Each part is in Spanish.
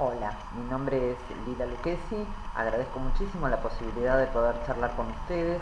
Hola, mi nombre es Lila Lucchesi. Agradezco muchísimo la posibilidad de poder charlar con ustedes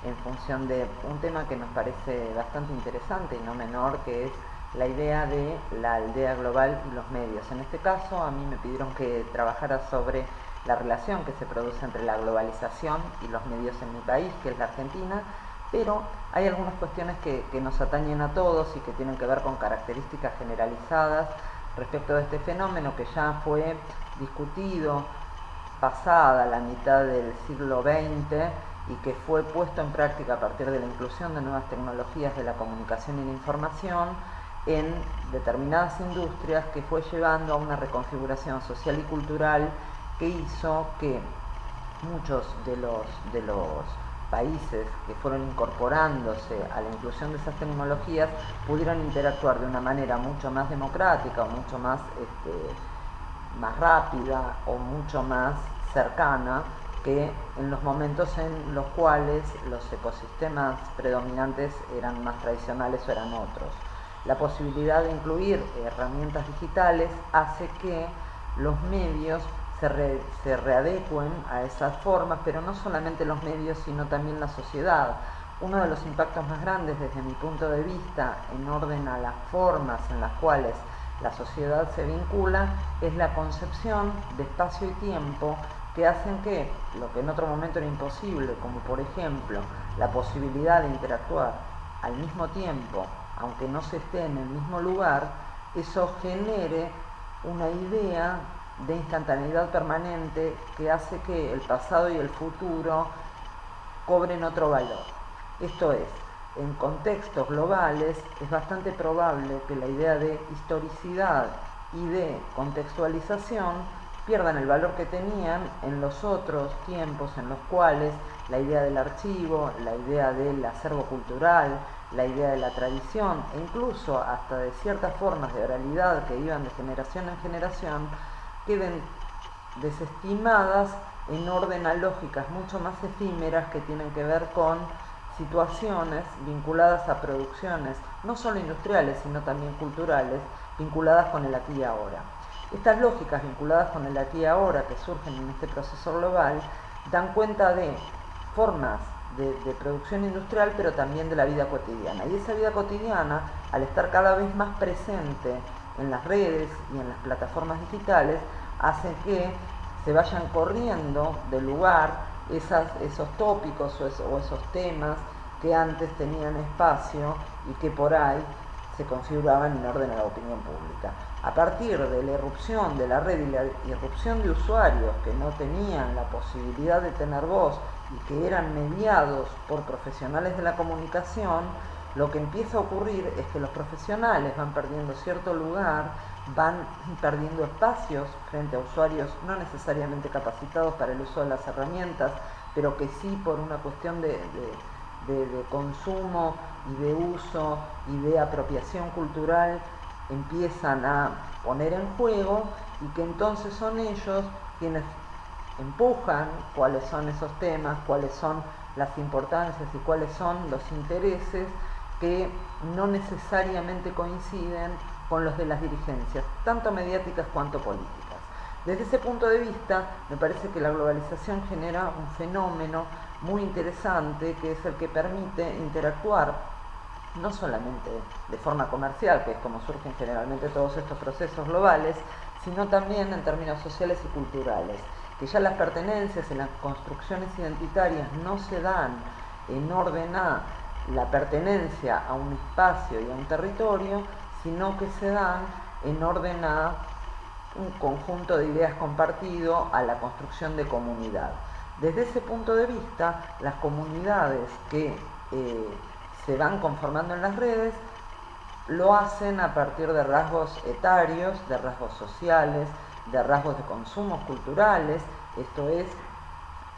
en función de un tema que nos parece bastante interesante y no menor, que es la idea de la aldea global y los medios. En este caso, a mí me pidieron que trabajara sobre la relación que se produce entre la globalización y los medios en mi país, que es la Argentina, pero hay algunas cuestiones que nos atañen a todos y que tienen que ver con características generalizadas respecto de este fenómeno que ya fue discutido pasada la mitad del siglo XX y que fue puesto en práctica a partir de la inclusión de nuevas tecnologías de la comunicación y la información en determinadas industrias, que fue llevando a una reconfiguración social y cultural que hizo que muchos de los países que fueron incorporándose a la inclusión de esas tecnologías pudieran interactuar de una manera mucho más democrática o mucho más rápida o mucho más cercana que en los momentos en los cuales los ecosistemas predominantes eran más tradicionales o eran otros. La posibilidad de incluir herramientas digitales hace que los medios se readecuen a esas formas, pero no solamente los medios, sino también la sociedad. Uno de los impactos más grandes desde mi punto de vista en orden a las formas en las cuales la sociedad se vincula es la concepción de espacio y tiempo que hacen que lo que en otro momento era imposible, como por ejemplo la posibilidad de interactuar al mismo tiempo, aunque no se esté en el mismo lugar, eso genere una idea de instantaneidad permanente que hace que el pasado y el futuro cobren otro valor. Esto es, en contextos globales es bastante probable que la idea de historicidad y de contextualización pierdan el valor que tenían en los otros tiempos en los cuales la idea del archivo, la idea del acervo cultural, la idea de la tradición e incluso hasta de ciertas formas de oralidad que iban de generación en generación queden desestimadas en orden a lógicas mucho más efímeras que tienen que ver con situaciones vinculadas a producciones no solo industriales sino también culturales, vinculadas con el aquí y ahora. Estas lógicas vinculadas con el aquí y ahora que surgen en este proceso global dan cuenta de formas de producción industrial, pero también de la vida cotidiana. Y esa vida cotidiana, al estar cada vez más presente en las redes y en las plataformas digitales, hace que se vayan corriendo del lugar esos tópicos o esos temas que antes tenían espacio y que por ahí se configuraban en orden a la opinión pública. A partir de la irrupción de la red y la irrupción de usuarios que no tenían la posibilidad de tener voz y que eran mediados por profesionales de la comunicación, lo que empieza a ocurrir es que los profesionales van perdiendo cierto lugar, van perdiendo espacios frente a usuarios no necesariamente capacitados para el uso de las herramientas, pero que sí por una cuestión de consumo y de uso y de apropiación cultural empiezan a poner en juego, y que entonces son ellos quienes empujan cuáles son esos temas, cuáles son las importancias y cuáles son los intereses que no necesariamente coinciden con los de las dirigencias, tanto mediáticas cuanto políticas. Desde ese punto de vista, me parece que la globalización genera un fenómeno muy interesante, que es el que permite interactuar no solamente de forma comercial, que es como surgen generalmente todos estos procesos globales, sino también en términos sociales y culturales, que ya las pertenencias y las construcciones identitarias no se dan en orden a la pertenencia a un espacio y a un territorio, sino que se dan en orden a un conjunto de ideas compartido, a la construcción de comunidad. Desde ese punto de vista, las comunidades que se van conformando en las redes lo hacen a partir de rasgos etarios, de rasgos sociales, de rasgos de consumos culturales. Esto es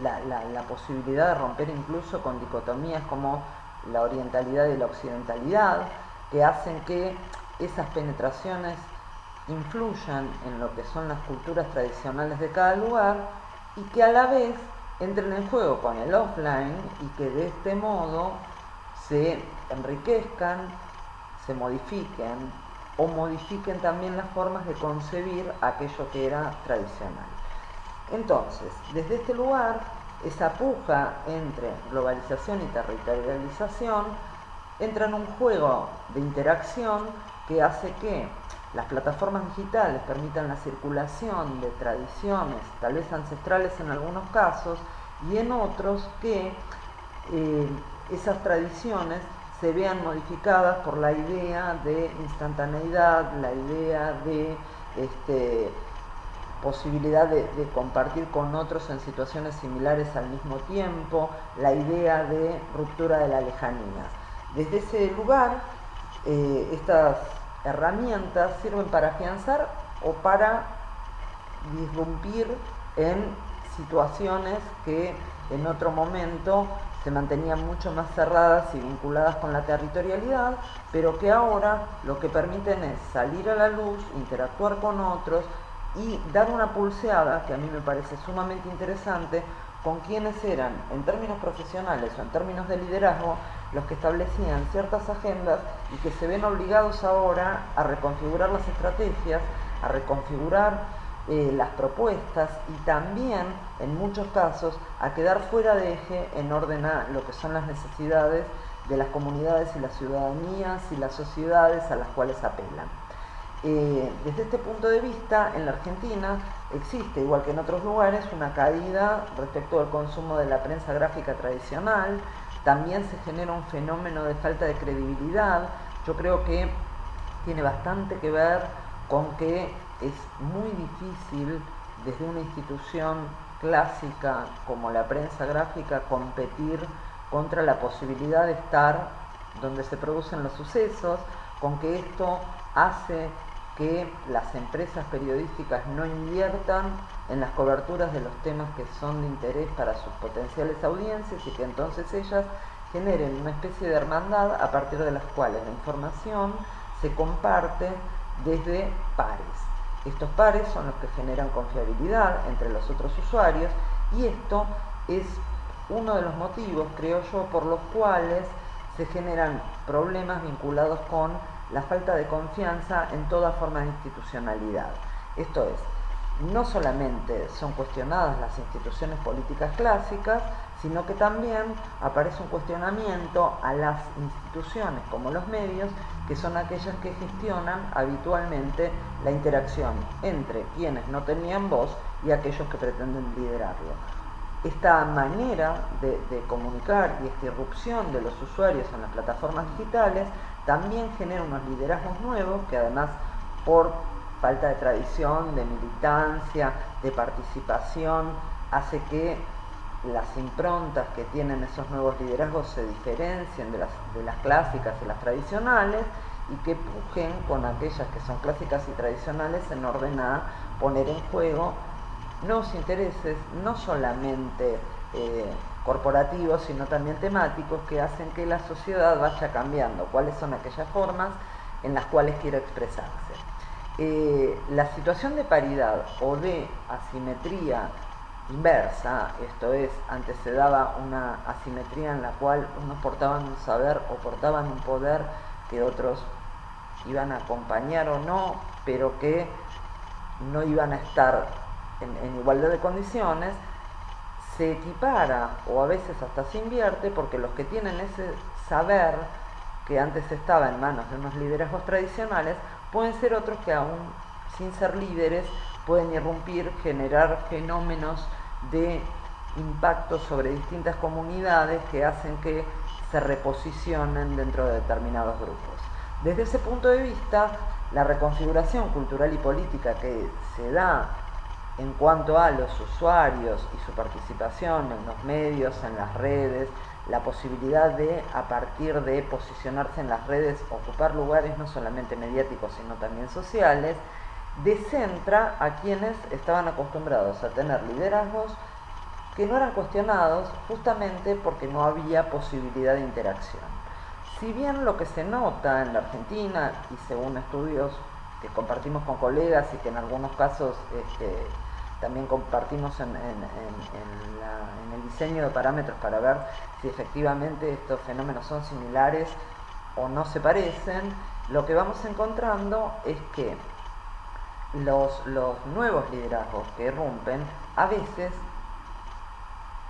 la posibilidad de romper incluso con dicotomías como la orientalidad y la occidentalidad, que hacen que esas penetraciones influyan en lo que son las culturas tradicionales de cada lugar y que a la vez entren en juego con el offline, y que de este modo se enriquezcan, se modifiquen o modifiquen también las formas de concebir aquello que era tradicional. Entonces, desde este lugar, esa puja entre globalización y territorialización entra en un juego de interacción que hace que las plataformas digitales permitan la circulación de tradiciones, tal vez ancestrales en algunos casos, y en otros que esas tradiciones se vean modificadas por la idea de instantaneidad, la idea de posibilidad de compartir con otros en situaciones similares al mismo tiempo, la idea de ruptura de la lejanía. Desde ese lugar, estas herramientas sirven para afianzar o para disrumpir en situaciones que en otro momento se mantenían mucho más cerradas y vinculadas con la territorialidad, pero que ahora lo que permiten es salir a la luz, interactuar con otros y dar una pulseada, que a mí me parece sumamente interesante, con quienes eran, en términos profesionales o en términos de liderazgo, los que establecían ciertas agendas y que se ven obligados ahora a reconfigurar las estrategias, a reconfigurar las propuestas y también, en muchos casos, a quedar fuera de eje en orden a lo que son las necesidades de las comunidades y las ciudadanías y las sociedades a las cuales apelan. Desde este punto de vista, en la Argentina existe, igual que en otros lugares, una caída respecto al consumo de la prensa gráfica tradicional. También se genera un fenómeno de falta de credibilidad. Yo creo que tiene bastante que ver con que es muy difícil desde una institución clásica como la prensa gráfica competir contra la posibilidad de estar donde se producen los sucesos, con que esto hace que las empresas periodísticas no inviertan en las coberturas de los temas que son de interés para sus potenciales audiencias y que entonces ellas generen una especie de hermandad a partir de las cuales la información se comparte desde pares. Estos pares son los que generan confiabilidad entre los otros usuarios y esto es uno de los motivos, creo yo, por los cuales se generan problemas vinculados con la falta de confianza en toda forma de institucionalidad. Esto es, no solamente son cuestionadas las instituciones políticas clásicas, sino que también aparece un cuestionamiento a las instituciones como los medios, que son aquellas que gestionan habitualmente la interacción entre quienes no tenían voz y aquellos que pretenden liderarlo. Esta manera de comunicar y esta irrupción de los usuarios en las plataformas digitales también genera unos liderazgos nuevos que además por falta de tradición, de militancia, de participación, hace que las improntas que tienen esos nuevos liderazgos se diferencien de las clásicas y las tradicionales y que pujen con aquellas que son clásicas y tradicionales en orden a poner en juego nuevos intereses, no solamente corporativos, sino también temáticos, que hacen que la sociedad vaya cambiando, cuáles son aquellas formas en las cuales quiere expresarse. La situación de paridad o de asimetría inversa, esto es, antes se daba una asimetría en la cual unos portaban un saber o portaban un poder que otros iban a acompañar o no, pero que no iban a estar en igualdad de condiciones, se equipara o a veces hasta se invierte, porque los que tienen ese saber que antes estaba en manos de unos liderazgos tradicionales pueden ser otros que aún sin ser líderes pueden irrumpir, generar fenómenos de impacto sobre distintas comunidades que hacen que se reposicionen dentro de determinados grupos. Desde ese punto de vista, la reconfiguración cultural y política que se da en cuanto a los usuarios y su participación en los medios, en las redes, la posibilidad de, a partir de posicionarse en las redes, ocupar lugares no solamente mediáticos, sino también sociales, descentra a quienes estaban acostumbrados a tener liderazgos que no eran cuestionados justamente porque no había posibilidad de interacción. Si bien lo que se nota en la Argentina, y según estudios que compartimos con colegas y que en algunos casos también compartimos en el diseño de parámetros para ver si efectivamente estos fenómenos son similares o no se parecen, lo que vamos encontrando es que los nuevos liderazgos que irrumpen a veces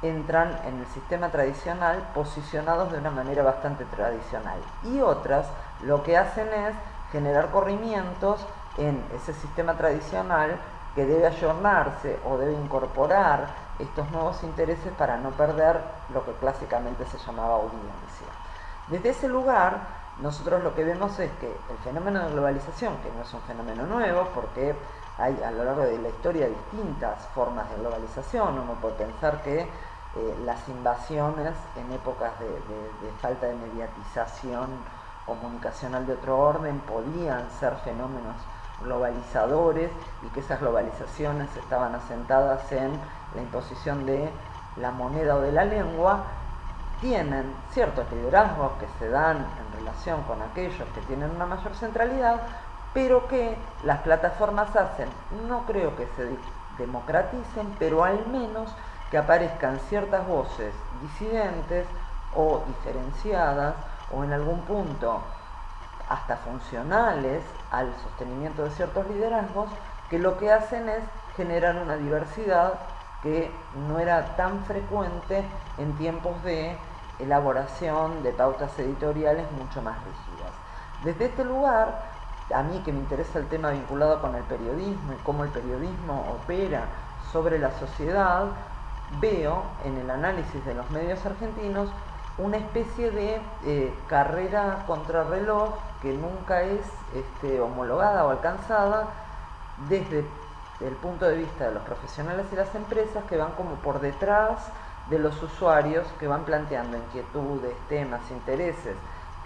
entran en el sistema tradicional posicionados de una manera bastante tradicional, y otras lo que hacen es generar corrimientos en ese sistema tradicional que debe ayornarse o debe incorporar estos nuevos intereses para no perder lo que clásicamente se llamaba audiencia. Desde ese lugar, nosotros lo que vemos es que el fenómeno de globalización, que no es un fenómeno nuevo, porque hay a lo largo de la historia distintas formas de globalización. Uno puede pensar que las invasiones en épocas de falta de mediatización comunicacional de otro orden podían ser fenómenos globalizadores, y que esas globalizaciones estaban asentadas en la imposición de la moneda o de la lengua. Tienen ciertos liderazgos que se dan en relación con aquellos que tienen una mayor centralidad, pero que las plataformas hacen, no creo que se democraticen, pero al menos que aparezcan ciertas voces disidentes o diferenciadas, o en algún punto hasta funcionales al sostenimiento de ciertos liderazgos, que lo que hacen es generar una diversidad que no era tan frecuente en tiempos de elaboración de pautas editoriales mucho más rígidas. Desde este lugar, a mí que me interesa el tema vinculado con el periodismo y cómo el periodismo opera sobre la sociedad, veo en el análisis de los medios argentinos una especie de carrera contrarreloj que nunca es homologada o alcanzada desde el punto de vista de los profesionales y las empresas, que van como por detrás de los usuarios, que van planteando inquietudes, temas, intereses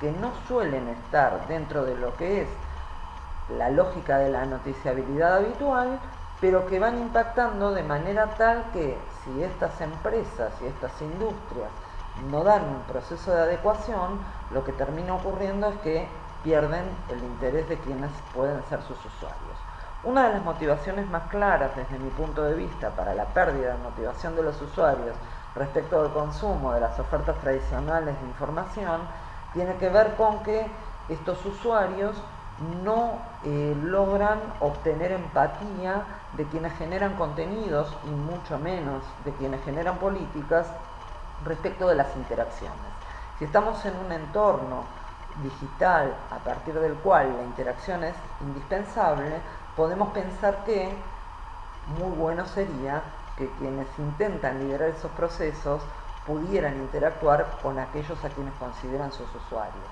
que no suelen estar dentro de lo que es la lógica de la noticiabilidad habitual, pero que van impactando de manera tal que si estas empresas y estas industrias no dan un proceso de adecuación, lo que termina ocurriendo es que pierden el interés de quienes pueden ser sus usuarios. Una de las motivaciones más claras desde mi punto de vista para la pérdida de motivación de los usuarios respecto al consumo de las ofertas tradicionales de información tiene que ver con que estos usuarios no logran obtener empatía de quienes generan contenidos, y mucho menos de quienes generan políticas, respecto de las interacciones. Si estamos en un entorno digital a partir del cual la interacción es indispensable, podemos pensar que muy bueno sería que quienes intentan liderar esos procesos pudieran interactuar con aquellos a quienes consideran sus usuarios.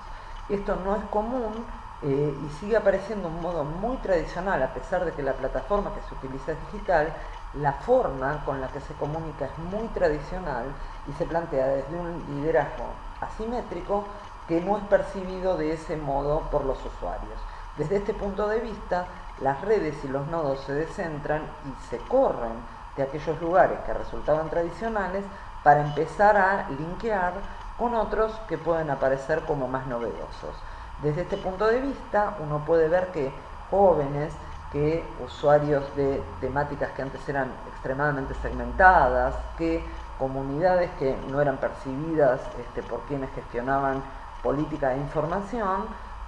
Esto no es común y sigue apareciendo un modo muy tradicional, a pesar de que la plataforma que se utiliza es digital. La forma con la que se comunica es muy tradicional y se plantea desde un liderazgo asimétrico que no es percibido de ese modo por los usuarios. Desde este punto de vista, las redes y los nodos se descentran y se corren de aquellos lugares que resultaban tradicionales para empezar a linkear con otros que pueden aparecer como más novedosos. Desde este punto de vista, uno puede ver que jóvenes, que usuarios de temáticas que antes eran extremadamente segmentadas, que comunidades que no eran percibidas por quienes gestionaban política de información,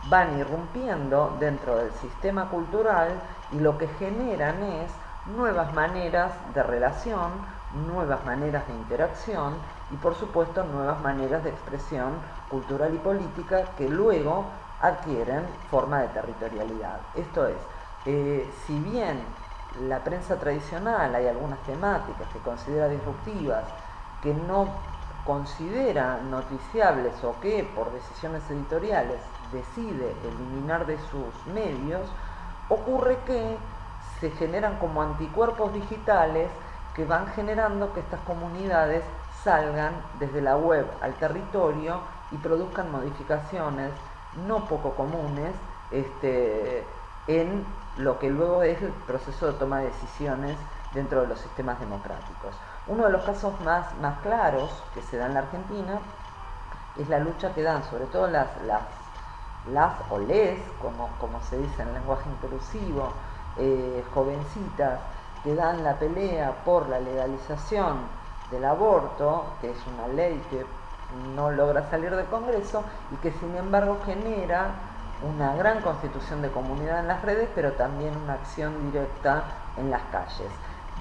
van irrumpiendo dentro del sistema cultural, y lo que generan es nuevas maneras de relación, nuevas maneras de interacción y por supuesto nuevas maneras de expresión cultural y política, que luego adquieren forma de territorialidad. Esto es, si bien la prensa tradicional hay algunas temáticas que considera disruptivas, que no considera noticiables o que por decisiones editoriales decide eliminar de sus medios, ocurre que se generan como anticuerpos digitales que van generando que estas comunidades salgan desde la web al territorio y produzcan modificaciones no poco comunes en lo que luego es el proceso de toma de decisiones dentro de los sistemas democráticos. Uno de los casos más claros que se da en la Argentina es la lucha que dan sobre todo las o les, como se dice en lenguaje inclusivo, jovencitas que dan la pelea por la legalización del aborto, que es una ley que no logra salir del Congreso y que sin embargo genera una gran constitución de comunidad en las redes, pero también una acción directa en las calles.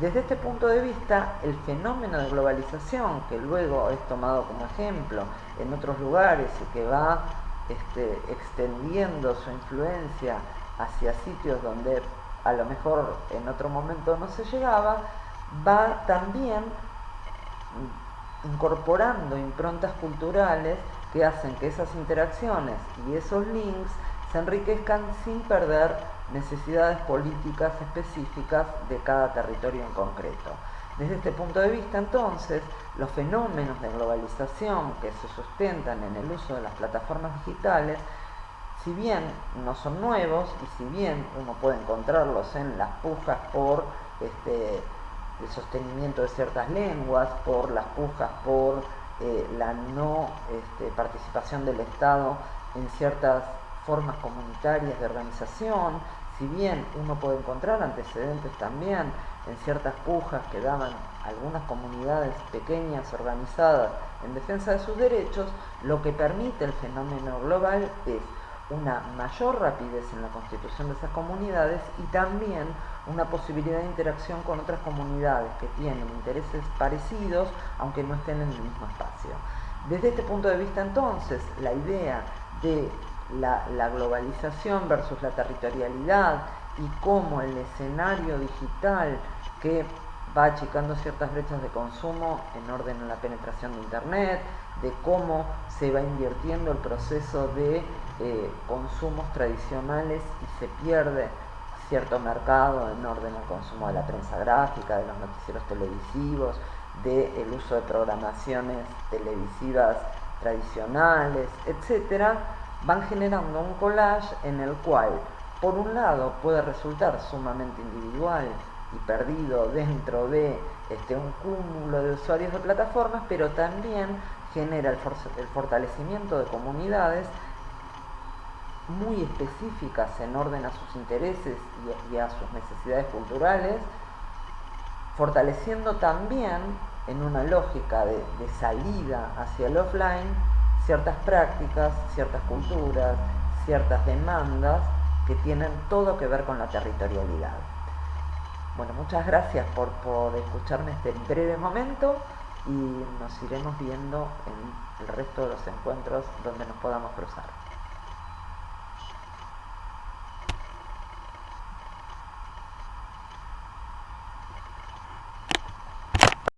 Desde este punto de vista, el fenómeno de globalización, que luego es tomado como ejemplo en otros lugares y que va extendiendo su influencia hacia sitios donde a lo mejor en otro momento no se llegaba, va también incorporando improntas culturales que hacen que esas interacciones y esos links se enriquezcan sin perder necesidades políticas específicas de cada territorio en concreto. Desde este punto de vista, entonces, los fenómenos de globalización que se sustentan en el uso de las plataformas digitales, si bien no son nuevos y si bien uno puede encontrarlos en las pujas por el sostenimiento de ciertas lenguas, por las pujas por la no participación del Estado en ciertas formas comunitarias de organización, si bien uno puede encontrar antecedentes también en ciertas pujas que daban algunas comunidades pequeñas organizadas en defensa de sus derechos, lo que permite el fenómeno global es una mayor rapidez en la constitución de esas comunidades y también una posibilidad de interacción con otras comunidades que tienen intereses parecidos, aunque no estén en el mismo espacio. Desde este punto de vista, entonces, la idea de la globalización versus la territorialidad y cómo el escenario digital que va achicando ciertas brechas de consumo en orden a la penetración de Internet, de cómo se va invirtiendo el proceso de consumos tradicionales y se pierde cierto mercado en orden al consumo de la prensa gráfica, de los noticieros televisivos, del uso de programaciones televisivas tradicionales, etcétera, van generando un collage en el cual, por un lado, puede resultar sumamente individual y perdido dentro de un cúmulo de usuarios de plataformas, pero también genera el fortalecimiento de comunidades muy específicas en orden a sus intereses y a sus necesidades culturales, fortaleciendo también en una lógica de salida hacia el offline ciertas prácticas, ciertas culturas, ciertas demandas que tienen todo que ver con la territorialidad. Bueno, muchas gracias por escucharme este breve momento y nos iremos viendo en el resto de los encuentros donde nos podamos cruzar.